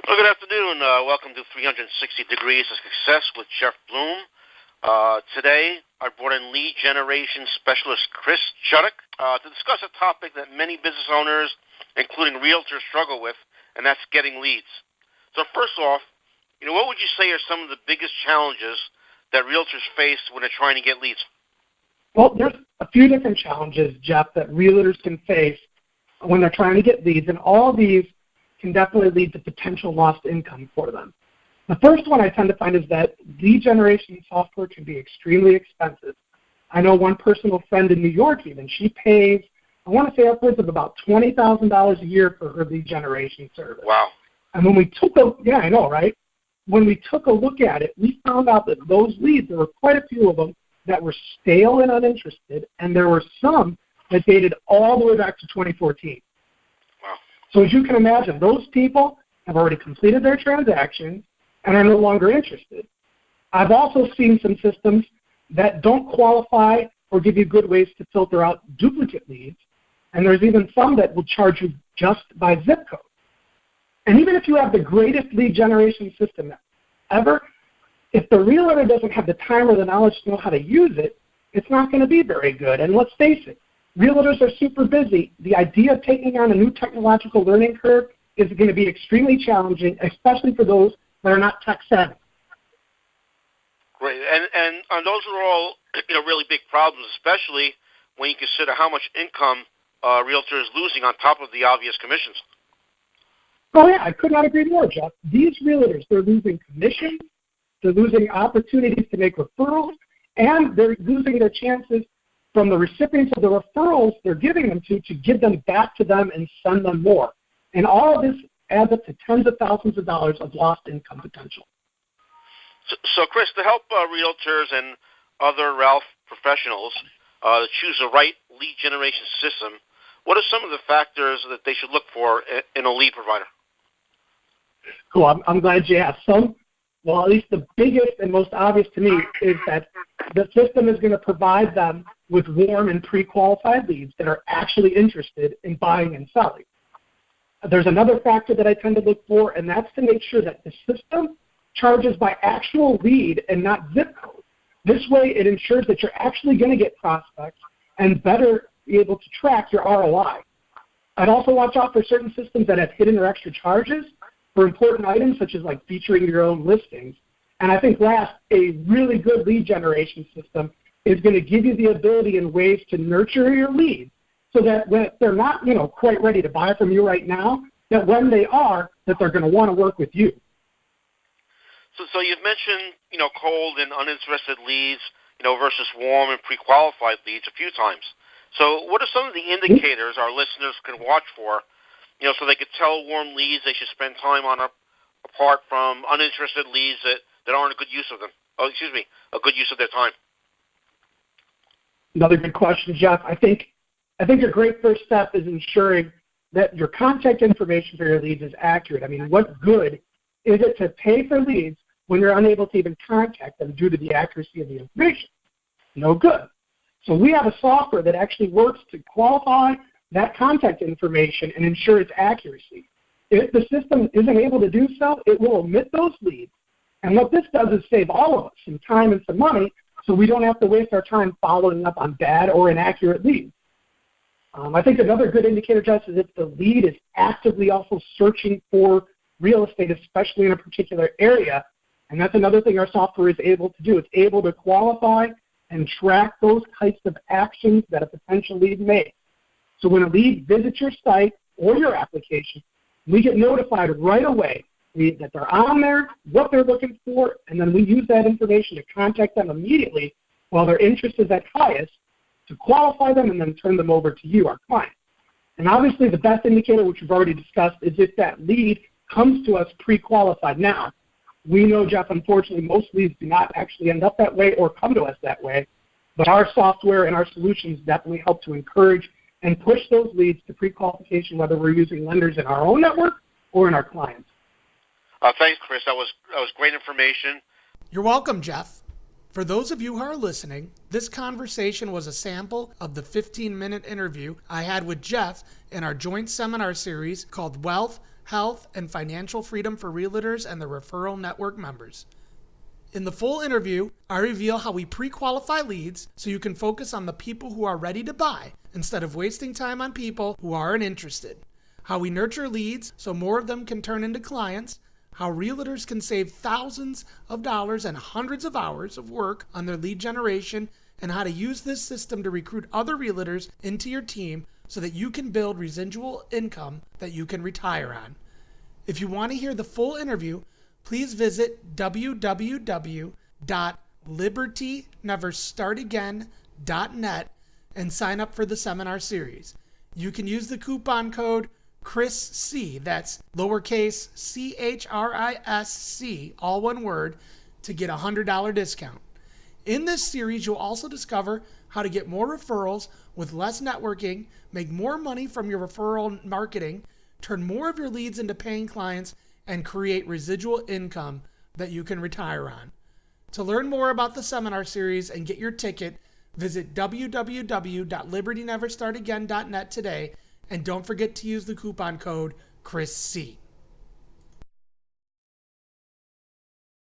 Well, good afternoon. Welcome to 360 Degrees of Success with Jeff Bloom. Today, I brought in lead generation specialist Chris Chudik to discuss a topic that many business owners, including realtors, struggle with, and that's getting leads. So first off, what would you say are some of the biggest challenges that realtors face when they're trying to get leads? Well, there's a few different challenges, Jeff, that realtors can face when they're trying to get leads, and all of these can definitely lead to potential lost income for them. The first one I tend to find is that lead generation software can be extremely expensive. I know one personal friend in New York even, she pays, I want to say upwards of about $20,000 a year for her lead generation service. Wow. And when we took a, yeah, I know, right? When we took a look at it, we found out that those leads, there were quite a few of them that were stale and uninterested, and there were some that dated all the way back to 2014. So as you can imagine, those people have already completed their transactions and are no longer interested. I've also seen some systems that don't qualify or give you good ways to filter out duplicate leads, and there's even some that will charge you just by zip code. And even if you have the greatest lead generation system ever, if the realtor doesn't have the time or the knowledge to know how to use it, it's not going to be very good. And let's face it, realtors are super busy. The idea of taking on a new technological learning curve is going to be extremely challenging, especially for those that are not tech savvy. Great, and those are all really big problems, especially when you consider how much income a realtor is losing on top of the obvious commissions. Oh yeah, I could not agree more, Jeff. These realtors, they're losing commissions, they're losing opportunities to make referrals, and they're losing their chances from the recipients of the referrals they're giving them to give them back to them and send them more. And all of this adds up to tens of thousands of dollars of lost income potential. So Chris, to help realtors and other Ralph professionals choose the right lead generation system, what are some of the factors that they should look for in a lead provider? Cool. I'm glad you asked. Well, at least the biggest and most obvious to me is that the system is going to provide them with warm and pre-qualified leads that are actually interested in buying and selling. There's another factor that I tend to look for, and that's to make sure that the system charges by actual lead and not zip code. This way it ensures that you're actually going to get prospects and better be able to track your ROI. I'd also watch out for certain systems that have hidden or extra charges for important items such as like featuring your own listings. And I think last, a really good lead generation system is going to give you the ability and ways to nurture your leads so that when they're not, quite ready to buy from you right now, that when they are, that they're going to want to work with you. So you've mentioned, cold and uninterested leads, versus warm and pre-qualified leads a few times. So what are some of the indicators our listeners can watch for, so they could tell warm leads they should spend time on apart from uninterested leads that aren't a good use of them? A good use of their time. Another good question, Jeff. I think a great first step is ensuring that your contact information for your leads is accurate. I mean, what good is it to pay for leads when you're unable to even contact them due to the accuracy of the information? No good. So we have a software that actually works to qualify that contact information and ensure its accuracy. If the system isn't able to do so, it will omit those leads. And what this does is save all of us some time and some money so we don't have to waste our time following up on bad or inaccurate leads. I think another good indicator, Jess, is if the lead is actively also searching for real estate, especially in a particular area. And that's another thing our software is able to do. It's able to qualify and track those types of actions that a potential lead makes. So when a lead visits your site or your application, we get notified right away that they're on there, what they're looking for, and then we use that information to contact them immediately while their interest is at highest to qualify them and then turn them over to you, our client. And obviously the best indicator, which we've already discussed, is if that lead comes to us pre-qualified. Now, we know, Jeff, unfortunately, most leads do not actually end up that way or come to us that way, but our software and our solutions definitely help to encourage and push those leads to pre-qualification, whether we're using lenders in our own network or in our clients. Thanks, Chris. That was great information. You're welcome, Jeff. For those of you who are listening, this conversation was a sample of the 15-minute interview I had with Jeff in our joint seminar series called Wealth, health, and financial freedom for realtors and the referral network members. In the full interview, I reveal how we pre-qualify leads so you can focus on the people who are ready to buy instead of wasting time on people who aren't interested. How we nurture leads so more of them can turn into clients. How realtors can save thousands of dollars and hundreds of hours of work on their lead generation, and how to use this system to recruit other realtors into your team so that you can build residual income that you can retire on. If you want to hear the full interview, please visit www.libertyneverstartagain.net and sign up for the seminar series. You can use the coupon code CHRISC, that's lowercase CHRISC, all one word, to get a $100 discount. In this series, you'll also discover how to get more referrals with less networking, make more money from your referral marketing, turn more of your leads into paying clients, and create residual income that you can retire on. To learn more about the seminar series and get your ticket, visit www.libertyneverstartagain.net today, and don't forget to use the coupon code CHRISC.